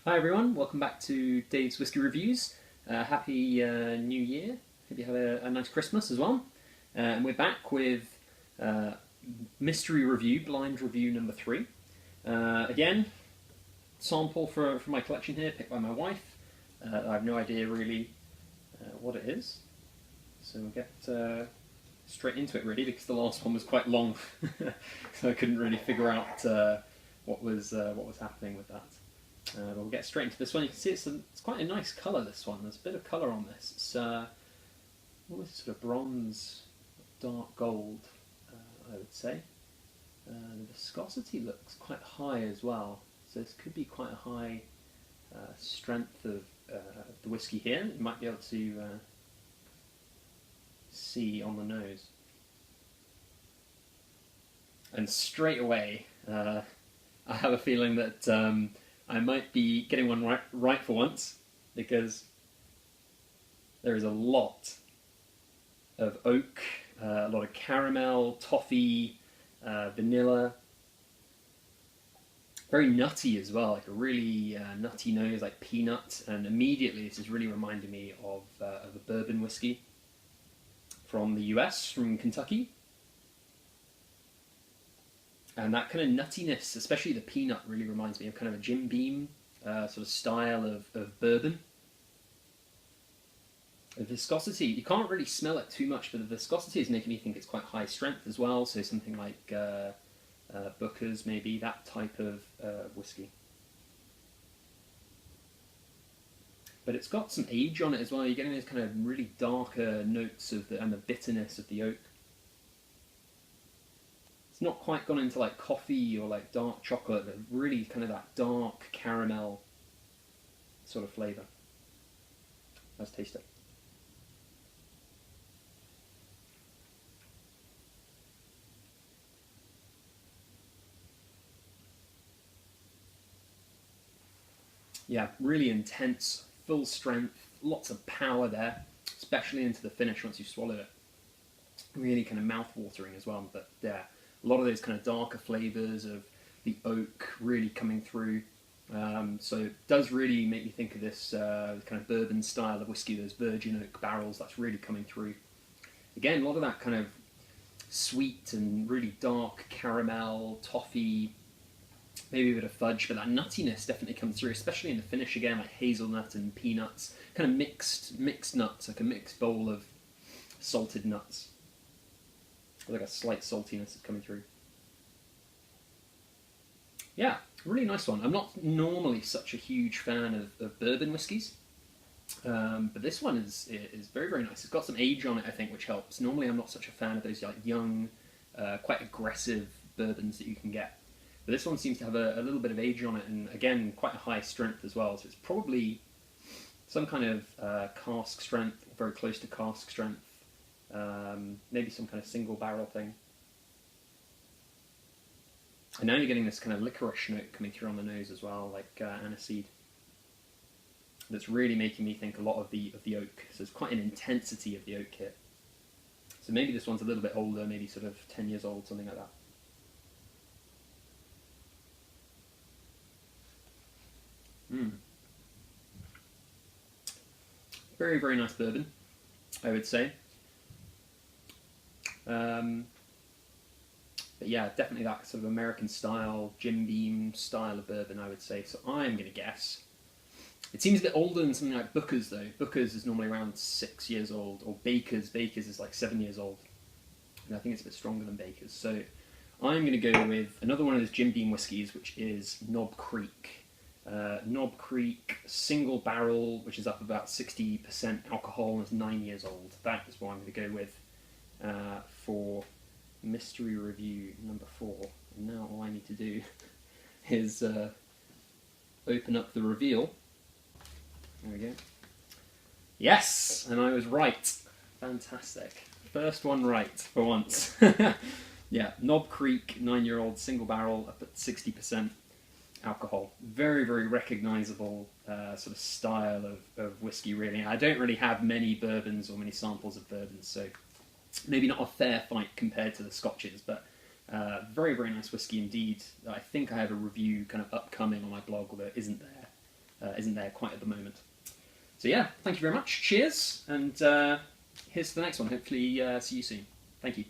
Hi everyone, welcome back to Dave's Whisky Reviews. Happy New Year. Hope you have a nice Christmas as well. And we're back with uh, mystery review, blind review number 3. Again, sample for my collection here, picked by my wife. I have no idea really what it is. So we'll get straight into it really, because the last one was quite long. So I couldn't really figure out what was happening with that. But we'll get straight into this one. You can see it's quite a nice colour, this one. There's a bit of colour on this. It's almost sort of bronze, dark gold, I would say. The viscosity looks quite high as well. So this could be quite a high strength of the whiskey here. You might be able to see on the nose. And straight away, I have a feeling that I might be getting one right for once, because there is a lot of oak, a lot of caramel, toffee, vanilla. Very nutty as well, like a really nutty nose, like peanut. And immediately this is really reminding me of a bourbon whiskey from the US, from Kentucky. And that kind of nuttiness, especially the peanut, really reminds me of kind of a Jim Beam sort of style of bourbon. The viscosity, you can't really smell it too much, but the viscosity is making me think it's quite high strength as well, so something like Booker's, maybe, that type of whiskey. But it's got some age on it as well. You're getting those kind of really darker notes of and the bitterness of the oak. Not quite gone into like coffee or like dark chocolate, but really kind of that dark caramel sort of flavour. Let's taste it. Yeah, really intense, full strength, lots of power there, especially into the finish once you swallow it. Really kind of mouth-watering as well, but yeah. A lot of those kind of darker flavours of the oak really coming through. So it does really make me think of this kind of bourbon style of whiskey, those virgin oak barrels, that's really coming through. Again, a lot of that kind of sweet and really dark caramel, toffee, maybe a bit of fudge, but that nuttiness definitely comes through, especially in the finish again, like hazelnut and peanuts, kind of mixed nuts, like a mixed bowl of salted nuts. Like a slight saltiness is coming through. Yeah, really nice one. I'm not normally such a huge fan of bourbon whiskies, but this one is very, very nice. It's got some age on it, I think, which helps. Normally I'm not such a fan of those like young, quite aggressive bourbons that you can get. But this one seems to have a little bit of age on it, and again, quite a high strength as well. So it's probably some kind of cask strength, very close to cask strength. Maybe some kind of single barrel thing. And now you're getting this kind of licorice note coming through on the nose as well, like aniseed. That's really making me think a lot of the oak. So there's quite an intensity of the oak here. So maybe this one's a little bit older, maybe sort of 10 years old, something like that. Very, very nice bourbon, I would say. But yeah, definitely that sort of American style, Jim Beam style of bourbon, I would say. So I'm going to guess. It seems a bit older than something like Booker's, though. Booker's is normally around 6 years old, or Baker's is like 7 years old. And I think it's a bit stronger than Baker's. So I'm going to go with another one of those Jim Beam whiskies, which is Knob Creek. Knob Creek single barrel, which is up about 60% alcohol and is 9 years old. That is what I'm going to go with for mystery review number 4. And now all I need to do is open up the reveal. There we go. Yes, and I was right. Fantastic. First one right for once. Yeah, Knob Creek 9-year-old single barrel up at 60% alcohol. Very, very recognisable sort of style of whiskey, really. I don't really have many bourbons or many samples of bourbons, so maybe not a fair fight compared to the Scotches, but very, very nice whiskey indeed. I think I have a review kind of upcoming on my blog, although it isn't there. isn't there quite at the moment. So yeah, thank you very much. Cheers, and here's to the next one. Hopefully see you soon. Thank you.